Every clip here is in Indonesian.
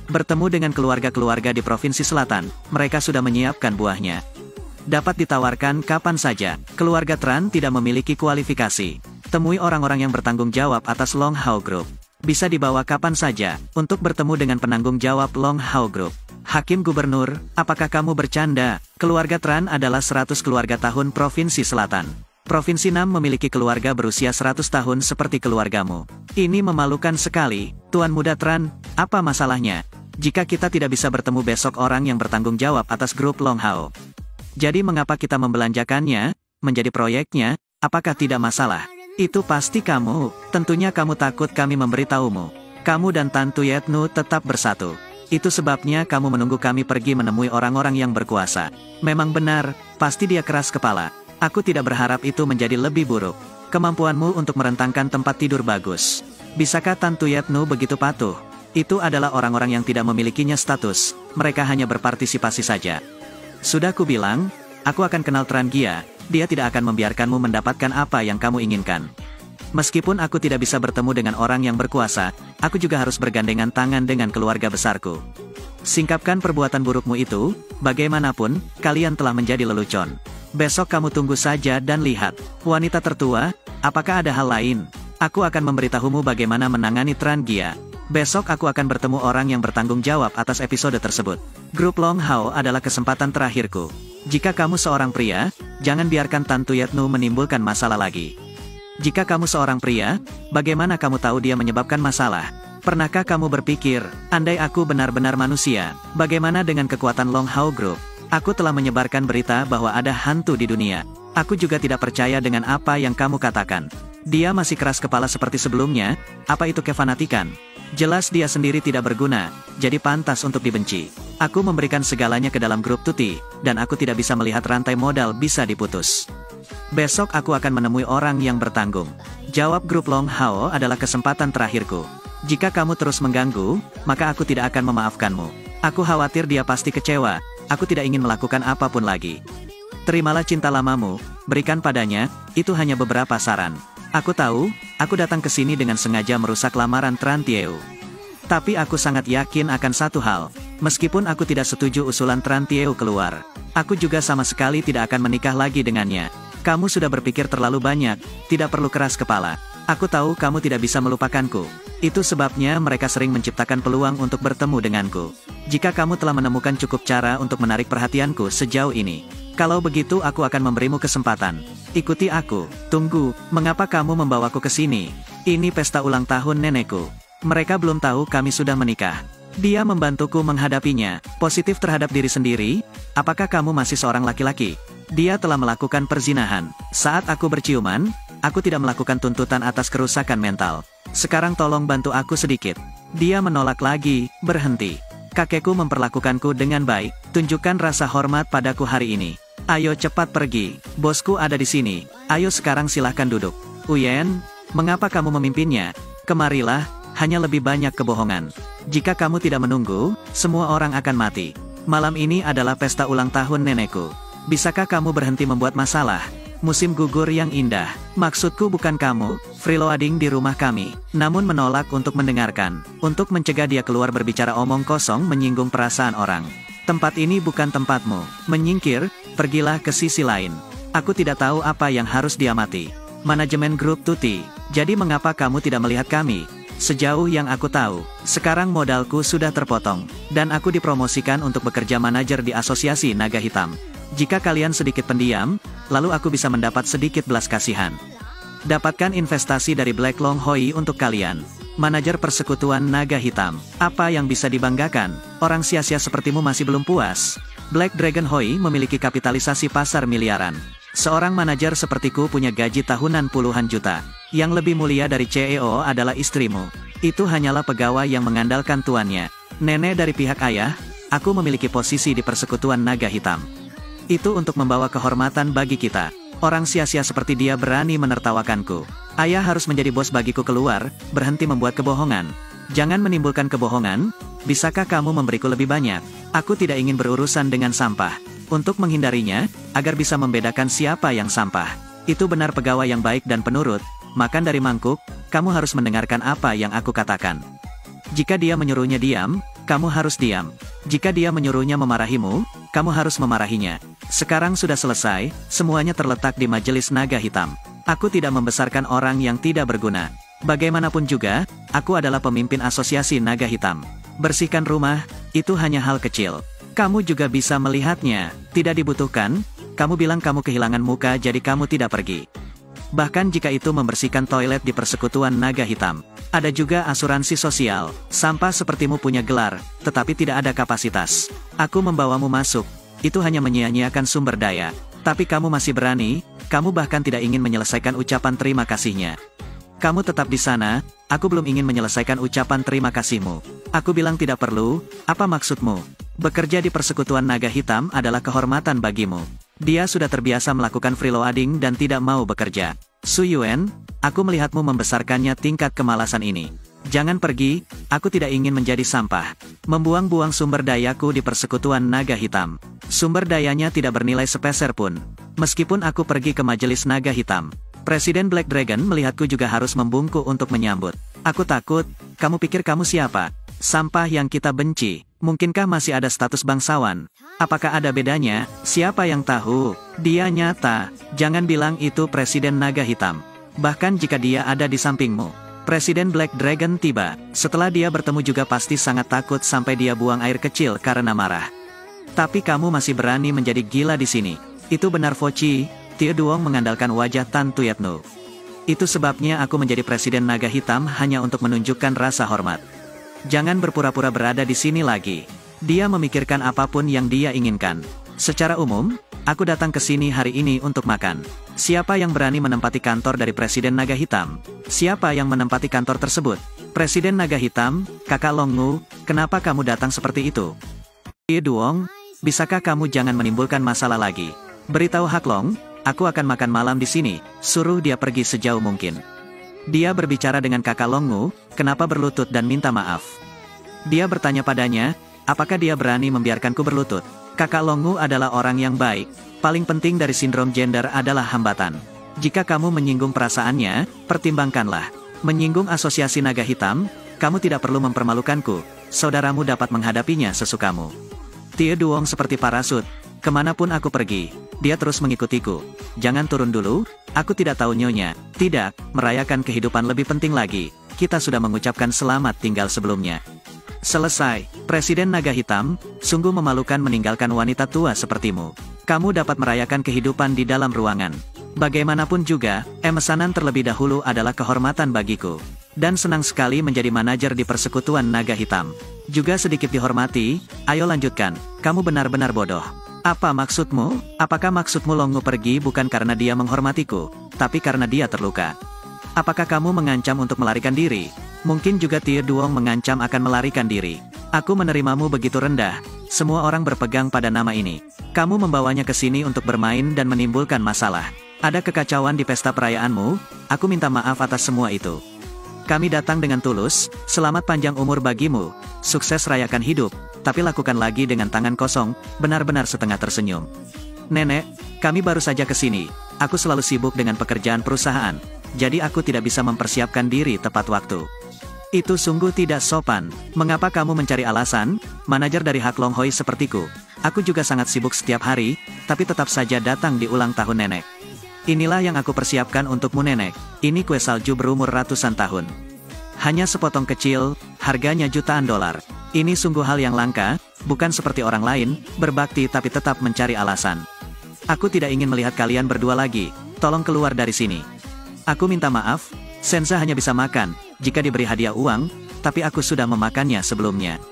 Bertemu dengan keluarga-keluarga di Provinsi Selatan, mereka sudah menyiapkan buahnya. Dapat ditawarkan kapan saja, keluarga Tran tidak memiliki kualifikasi. Temui orang-orang yang bertanggung jawab atas Long Hao Group. Bisa dibawa kapan saja, untuk bertemu dengan penanggung jawab Long Hao Group. Hakim Gubernur, apakah kamu bercanda? Keluarga Tran adalah 100 keluarga tahun Provinsi Selatan. Provinsi Nam memiliki keluarga berusia 100 tahun seperti keluargamu. Ini memalukan sekali, Tuan Muda Tran, apa masalahnya? Jika kita tidak bisa bertemu besok orang yang bertanggung jawab atas grup Long Hao. Jadi mengapa kita membelanjakannya, menjadi proyeknya, apakah tidak masalah? Itu pasti kamu, tentunya kamu takut kami memberitahumu. Kamu dan Tantu Yetnu tetap bersatu. Itu sebabnya kamu menunggu kami pergi menemui orang-orang yang berkuasa. Memang benar, pasti dia keras kepala. Aku tidak berharap itu menjadi lebih buruk. Kemampuanmu untuk merentangkan tempat tidur bagus. Bisakah Tantu Yetnu begitu patuh? Itu adalah orang-orang yang tidak memilikinya status, mereka hanya berpartisipasi saja. Sudah kubilang, aku akan kenal Tran Gia, dia tidak akan membiarkanmu mendapatkan apa yang kamu inginkan. Meskipun aku tidak bisa bertemu dengan orang yang berkuasa, aku juga harus bergandengan tangan dengan keluarga besarku. Singkapkan perbuatan burukmu itu, bagaimanapun, kalian telah menjadi lelucon. Besok kamu tunggu saja dan lihat. Wanita tertua, apakah ada hal lain? Aku akan memberitahumu bagaimana menangani Tran Gia. Besok aku akan bertemu orang yang bertanggung jawab atas episode tersebut. Grup Long Hao adalah kesempatan terakhirku. Jika kamu seorang pria, jangan biarkan Tantu Yetnu menimbulkan masalah lagi. Jika kamu seorang pria, bagaimana kamu tahu dia menyebabkan masalah? Pernahkah kamu berpikir, andai aku benar-benar manusia, bagaimana dengan kekuatan Long Hao Group? Aku telah menyebarkan berita bahwa ada hantu di dunia. Aku juga tidak percaya dengan apa yang kamu katakan. Dia masih keras kepala seperti sebelumnya, apa itu kefanatikan? Jelas dia sendiri tidak berguna, jadi pantas untuk dibenci. Aku memberikan segalanya ke dalam grup Tuti, dan aku tidak bisa melihat rantai modal bisa diputus. Besok aku akan menemui orang yang bertanggung jawab grup Long Hao adalah kesempatan terakhirku. Jika kamu terus mengganggu, maka aku tidak akan memaafkanmu. Aku khawatir dia pasti kecewa, aku tidak ingin melakukan apapun lagi. Terimalah cinta lamamu, berikan padanya, itu hanya beberapa saran. Aku tahu, aku datang ke sini dengan sengaja merusak lamaran Tran Tieu. Tapi aku sangat yakin akan satu hal, meskipun aku tidak setuju usulan Tran Tieu keluar, aku juga sama sekali tidak akan menikah lagi dengannya. Kamu sudah berpikir terlalu banyak, tidak perlu keras kepala. Aku tahu kamu tidak bisa melupakanku. Itu sebabnya mereka sering menciptakan peluang untuk bertemu denganku. Jika kamu telah menemukan cukup cara untuk menarik perhatianku sejauh ini, kalau begitu aku akan memberimu kesempatan. Ikuti aku. Tunggu, mengapa kamu membawaku ke sini? Ini pesta ulang tahun nenekku. Mereka belum tahu kami sudah menikah. Dia membantuku menghadapinya. Positif terhadap diri sendiri, apakah kamu masih seorang laki-laki? Dia telah melakukan perzinahan. Saat aku berciuman, aku tidak melakukan tuntutan atas kerusakan mental. Sekarang tolong bantu aku sedikit. Dia menolak lagi, berhenti. Kakekku memperlakukanku dengan baik, tunjukkan rasa hormat padaku hari ini. Ayo cepat pergi, bosku ada di sini. Ayo sekarang silahkan duduk. Uyen, mengapa kamu memimpinnya? Kemarilah, hanya lebih banyak kebohongan. Jika kamu tidak menunggu, semua orang akan mati. Malam ini adalah pesta ulang tahun nenekku. Bisakah kamu berhenti membuat masalah? Musim gugur yang indah. Maksudku bukan kamu, freeloading di rumah kami. Namun menolak untuk mendengarkan. Untuk mencegah dia keluar berbicara omong kosong menyinggung perasaan orang. Tempat ini bukan tempatmu. Menyingkir, pergilah ke sisi lain. Aku tidak tahu apa yang harus diamati. Manajemen grup Tuti. Jadi mengapa kamu tidak melihat kami? Sejauh yang aku tahu, sekarang modalku sudah terpotong. Dan aku dipromosikan untuk bekerja manajer di Asosiasi Naga Hitam. Jika kalian sedikit pendiam, lalu aku bisa mendapat sedikit belas kasihan. Dapatkan investasi dari Black Long Hoi untuk kalian. Manajer persekutuan Naga Hitam. Apa yang bisa dibanggakan? Orang sia-sia sepertimu masih belum puas. Black Dragon Hoi memiliki kapitalisasi pasar miliaran. Seorang manajer sepertiku punya gaji tahunan puluhan juta. Yang lebih mulia dari CEO adalah istrimu. Itu hanyalah pegawai yang mengandalkan tuannya. Nenek dari pihak ayah, aku memiliki posisi di persekutuan Naga Hitam. Itu untuk membawa kehormatan bagi kita. Orang sia-sia seperti dia berani menertawakanku. Ayah harus menjadi bos bagiku keluar, berhenti membuat kebohongan. Jangan menimbulkan kebohongan, bisakah kamu memberiku lebih banyak? Aku tidak ingin berurusan dengan sampah. Untuk menghindarinya, agar bisa membedakan siapa yang sampah. Itu benar pegawai yang baik dan penurut, makan dari mangkuk, kamu harus mendengarkan apa yang aku katakan. Jika dia menyuruhnya diam, kamu harus diam. Jika dia menyuruhnya memarahimu, kamu harus memarahinya. Sekarang sudah selesai, semuanya terletak di Majelis Naga Hitam. Aku tidak membesarkan orang yang tidak berguna. Bagaimanapun juga, aku adalah pemimpin Asosiasi Naga Hitam. Bersihkan rumah, itu hanya hal kecil. Kamu juga bisa melihatnya, tidak dibutuhkan. Kamu bilang kamu kehilangan muka jadi kamu tidak pergi. Bahkan jika itu membersihkan toilet di Persekutuan Naga Hitam. Ada juga asuransi sosial. Sampah sepertimu punya gelar, tetapi tidak ada kapasitas. Aku membawamu masuk. Itu hanya menyia-nyiakan sumber daya. Tapi kamu masih berani, kamu bahkan tidak ingin menyelesaikan ucapan terima kasihnya. Kamu tetap di sana, aku belum ingin menyelesaikan ucapan terima kasihmu. Aku bilang tidak perlu, apa maksudmu? Bekerja di Persekutuan Naga Hitam adalah kehormatan bagimu. Dia sudah terbiasa melakukan freeloading dan tidak mau bekerja. Su Yuan, aku melihatmu membesarkannya tingkat kemalasan ini. Jangan pergi, aku tidak ingin menjadi sampah. Membuang-buang sumber dayaku di Persekutuan Naga Hitam. Sumber dayanya tidak bernilai sepeser pun. Meskipun aku pergi ke Majelis Naga Hitam. Presiden Black Dragon melihatku juga harus membungkuk untuk menyambut. Aku takut, kamu pikir kamu siapa? Sampah yang kita benci. Mungkinkah masih ada status bangsawan? Apakah ada bedanya? Siapa yang tahu? Dia nyata. Jangan bilang itu Presiden Naga Hitam. Bahkan jika dia ada di sampingmu. Presiden Black Dragon tiba. Setelah dia bertemu juga pasti sangat takut sampai dia buang air kecil karena marah. Tapi kamu masih berani menjadi gila di sini. Itu benar Foci. Tie Duong mengandalkan wajah Tan Tuyetnu. Itu sebabnya aku menjadi Presiden Naga Hitam hanya untuk menunjukkan rasa hormat. Jangan berpura-pura berada di sini lagi. Dia memikirkan apapun yang dia inginkan. Secara umum, aku datang ke sini hari ini untuk makan. Siapa yang berani menempati kantor dari Presiden Naga Hitam? Siapa yang menempati kantor tersebut? Presiden Naga Hitam, Kakak Longu, kenapa kamu datang seperti itu? Tie Duong, bisakah kamu jangan menimbulkan masalah lagi? Beritahu Hak Long, aku akan makan malam di sini, suruh dia pergi sejauh mungkin. Dia berbicara dengan Kakak Longu, kenapa berlutut dan minta maaf. Dia bertanya padanya, apakah dia berani membiarkanku berlutut? Kakak Longu adalah orang yang baik. Paling penting dari sindrom gender adalah hambatan. Jika kamu menyinggung perasaannya, pertimbangkanlah. Menyinggung Asosiasi Naga Hitam, kamu tidak perlu mempermalukanku. Saudaramu dapat menghadapinya sesukamu. Tie Duong seperti parasut. Kemanapun aku pergi, dia terus mengikutiku. Jangan turun dulu, aku tidak tahu nyonya. Tidak, merayakan kehidupan lebih penting lagi. Kita sudah mengucapkan selamat tinggal sebelumnya. Selesai, Presiden Naga Hitam, sungguh memalukan meninggalkan wanita tua sepertimu. Kamu dapat merayakan kehidupan di dalam ruangan. Bagaimanapun juga, pemesanan terlebih dahulu adalah kehormatan bagiku. Dan senang sekali menjadi manajer di Persekutuan Naga Hitam. Juga sedikit dihormati, ayo lanjutkan, kamu benar-benar bodoh. Apa maksudmu? Apakah maksudmu Longu pergi bukan karena dia menghormatiku, tapi karena dia terluka? Apakah kamu mengancam untuk melarikan diri? Mungkin juga Tie Duong mengancam akan melarikan diri. Aku menerimamu begitu rendah. Semua orang berpegang pada nama ini. Kamu membawanya ke sini untuk bermain dan menimbulkan masalah. Ada kekacauan di pesta perayaanmu, aku minta maaf atas semua itu. Kami datang dengan tulus, selamat panjang umur bagimu, sukses rayakan hidup, tapi lakukan lagi dengan tangan kosong, benar-benar setengah tersenyum. Nenek, kami baru saja ke sini, aku selalu sibuk dengan pekerjaan perusahaan, jadi aku tidak bisa mempersiapkan diri tepat waktu. Itu sungguh tidak sopan, mengapa kamu mencari alasan, manajer dari Hak Long Hoi sepertiku. Aku juga sangat sibuk setiap hari, tapi tetap saja datang di ulang tahun nenek. Inilah yang aku persiapkan untukmu nenek, ini kue salju berumur ratusan tahun. Hanya sepotong kecil, harganya jutaan dolar. Ini sungguh hal yang langka, bukan seperti orang lain, berbakti tapi tetap mencari alasan. Aku tidak ingin melihat kalian berdua lagi, tolong keluar dari sini. Aku minta maaf, Senza hanya bisa makan, jika diberi hadiah uang, tapi aku sudah memakannya sebelumnya.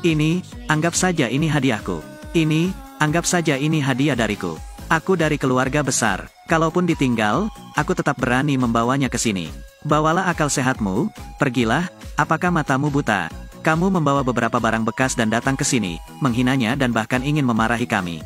Ini, anggap saja ini hadiahku. Ini, anggap saja ini hadiah dariku. Aku dari keluarga besar, kalaupun ditinggal, aku tetap berani membawanya ke sini. Bawalah akal sehatmu, pergilah, apakah matamu buta? Kamu membawa beberapa barang bekas dan datang ke sini, menghinanya dan bahkan ingin memarahi kami.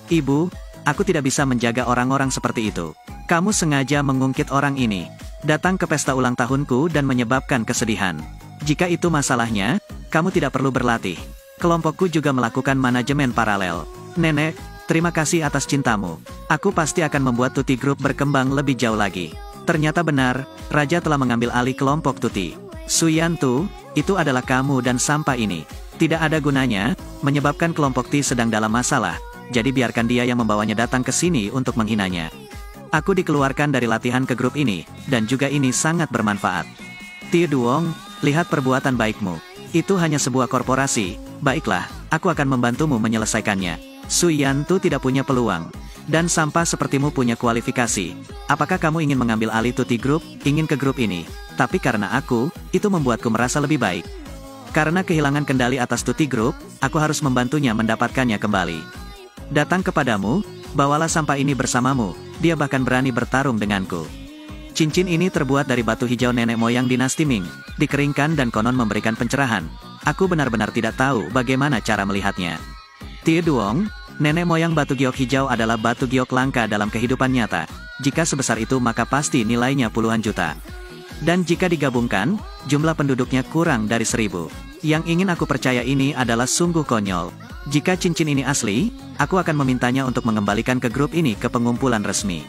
Ibu, aku tidak bisa menjaga orang-orang seperti itu. Kamu sengaja mengungkit orang ini, datang ke pesta ulang tahunku dan menyebabkan kesedihan. Jika itu masalahnya, kamu tidak perlu berlatih. Kelompokku juga melakukan manajemen paralel. Nenek, terima kasih atas cintamu. Aku pasti akan membuat Tuti Group berkembang lebih jauh lagi. Ternyata benar, Raja telah mengambil alih kelompok Tuti. Su Yantu, itu adalah kamu dan sampah ini. Tidak ada gunanya, menyebabkan kelompok T sedang dalam masalah, jadi biarkan dia yang membawanya datang ke sini untuk menghinanya. Aku dikeluarkan dari latihan ke grup ini, dan juga ini sangat bermanfaat. Tie Duong, lihat perbuatan baikmu. Itu hanya sebuah korporasi, baiklah, aku akan membantumu menyelesaikannya. Su Yantu tidak punya peluang. Dan sampah sepertimu punya kualifikasi. Apakah kamu ingin mengambil alih Tuti Group, ingin ke grup ini? Tapi karena aku, itu membuatku merasa lebih baik. Karena kehilangan kendali atas Tuti Group, aku harus membantunya mendapatkannya kembali. Datang kepadamu, bawalah sampah ini bersamamu, dia bahkan berani bertarung denganku. Cincin ini terbuat dari batu hijau nenek moyang dinasti Ming, dikeringkan dan konon memberikan pencerahan. Aku benar-benar tidak tahu bagaimana cara melihatnya. Tie Duong, nenek moyang batu giok hijau adalah batu giok langka dalam kehidupan nyata. Jika sebesar itu maka pasti nilainya puluhan juta. Dan jika digabungkan, jumlah penduduknya kurang dari 1000. Yang ingin aku percaya ini adalah sungguh konyol. Jika cincin ini asli, aku akan memintanya untuk mengembalikan ke grup ini ke pengumpulan resmi.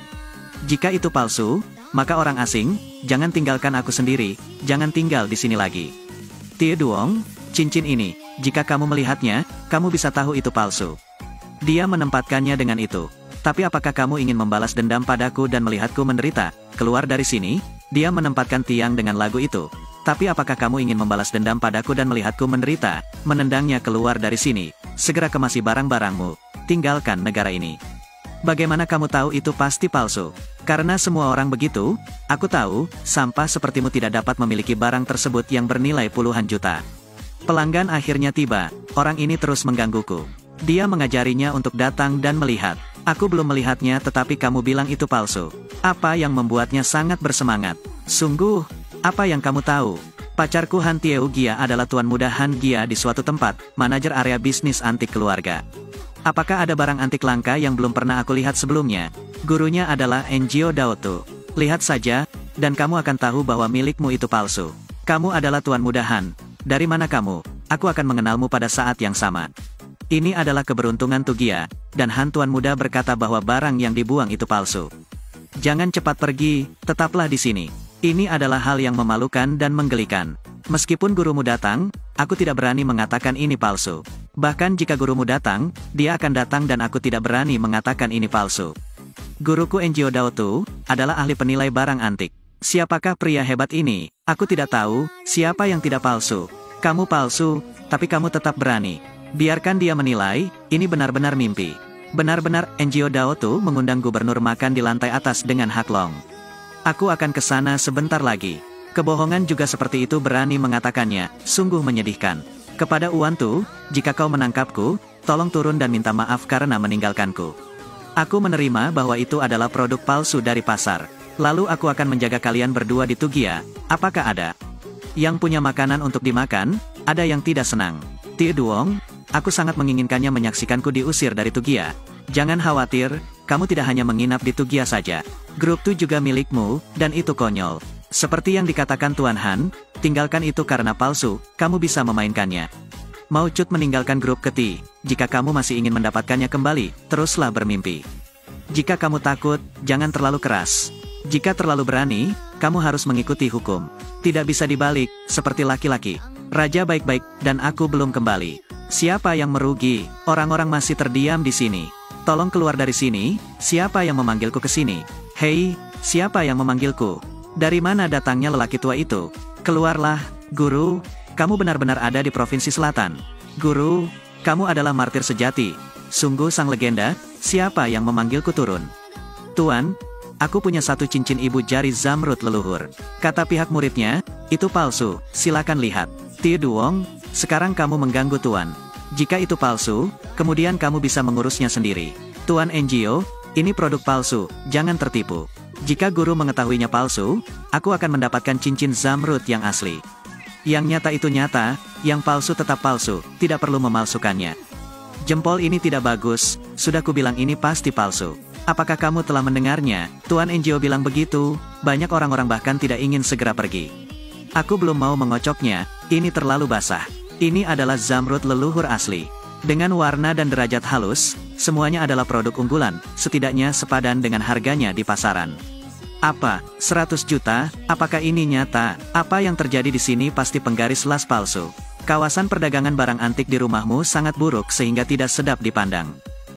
Jika itu palsu, maka orang asing, jangan tinggalkan aku sendiri, jangan tinggal di sini lagi. Tie Duong, cincin ini, jika kamu melihatnya, kamu bisa tahu itu palsu. Dia menempatkannya dengan itu. Tapi apakah kamu ingin membalas dendam padaku dan melihatku menderita? Keluar dari sini, dia menempatkan tiang dengan lagu itu. Tapi apakah kamu ingin membalas dendam padaku dan melihatku menderita? Menendangnya keluar dari sini. Segera kemasi barang-barangmu. Tinggalkan negara ini. Bagaimana kamu tahu itu pasti palsu? Karena semua orang begitu, aku tahu, sampah sepertimu tidak dapat memiliki barang tersebut yang bernilai puluhan juta. Pelanggan akhirnya tiba, orang ini terus menggangguku. Dia mengajarinya untuk datang dan melihat. Aku belum melihatnya tetapi kamu bilang itu palsu. Apa yang membuatnya sangat bersemangat? Sungguh, apa yang kamu tahu? Pacarku Han Tieu Gia adalah tuan muda Han Gia di suatu tempat, manajer area bisnis antik keluarga. Apakah ada barang antik langka yang belum pernah aku lihat sebelumnya? Gurunya adalah Enjio Daotu. Lihat saja, dan kamu akan tahu bahwa milikmu itu palsu. Kamu adalah tuan muda Han. Dari mana kamu? Aku akan mengenalmu pada saat yang sama. Ini adalah keberuntungan Tugia, dan Han tuan muda berkata bahwa barang yang dibuang itu palsu. Jangan cepat pergi, tetaplah di sini. Ini adalah hal yang memalukan dan menggelikan. Meskipun gurumu datang, aku tidak berani mengatakan ini palsu. Bahkan jika gurumu datang, dia akan datang dan aku tidak berani mengatakan ini palsu. Guruku Enjio Daotu adalah ahli penilai barang antik. Siapakah pria hebat ini? Aku tidak tahu, siapa yang tidak palsu. Kamu palsu, tapi kamu tetap berani. Biarkan dia menilai, ini benar-benar mimpi. Benar-benar, Enjio Daotu mengundang gubernur makan di lantai atas dengan Hak Long. Aku akan ke sana sebentar lagi. Kebohongan juga seperti itu berani mengatakannya, sungguh menyedihkan. Kepada Uantu, jika kau menangkapku, tolong turun dan minta maaf karena meninggalkanku. Aku menerima bahwa itu adalah produk palsu dari pasar. Lalu aku akan menjaga kalian berdua di Tugia. Apakah ada yang punya makanan untuk dimakan? Ada yang tidak senang. Tie Duong, aku sangat menginginkannya menyaksikanku diusir dari Tugia. Jangan khawatir, kamu tidak hanya menginap di Tugia saja. Grup Tu juga milikmu, dan itu konyol. Seperti yang dikatakan Tuan Han, tinggalkan itu karena palsu, kamu bisa memainkannya. Mau Cut meninggalkan grup Keti, jika kamu masih ingin mendapatkannya kembali, teruslah bermimpi. Jika kamu takut, jangan terlalu keras. Jika terlalu berani, kamu harus mengikuti hukum. Tidak bisa dibalik, seperti laki-laki. Raja baik-baik, dan aku belum kembali. Siapa yang merugi? Orang-orang masih terdiam di sini. Tolong keluar dari sini, siapa yang memanggilku ke sini? Hei, siapa yang memanggilku? Dari mana datangnya lelaki tua itu? Keluarlah, guru, kamu benar-benar ada di Provinsi Selatan. Guru, kamu adalah martir sejati. Sungguh sang legenda, siapa yang memanggilku turun? Tuan, aku punya satu cincin ibu jari zamrud leluhur. Kata pihak muridnya, itu palsu, silakan lihat. Tie Duong, sekarang kamu mengganggu Tuan. Jika itu palsu, kemudian kamu bisa mengurusnya sendiri. Tuan Enjio, ini produk palsu, jangan tertipu. Jika guru mengetahuinya palsu, aku akan mendapatkan cincin zamrud yang asli. Yang nyata itu nyata, yang palsu tetap palsu, tidak perlu memalsukannya. Jempol ini tidak bagus, sudah kubilang ini pasti palsu. Apakah kamu telah mendengarnya? Tuan Enjio bilang begitu, banyak orang-orang bahkan tidak ingin segera pergi. Aku belum mau mengocoknya, ini terlalu basah. Ini adalah zamrud leluhur asli. Dengan warna dan derajat halus, semuanya adalah produk unggulan, setidaknya sepadan dengan harganya di pasaran. Apa, 100 juta? Apakah ini nyata? Apa yang terjadi di sini pasti penggaris las palsu. Kawasan perdagangan barang antik di rumahmu sangat buruk sehingga tidak sedap dipandang.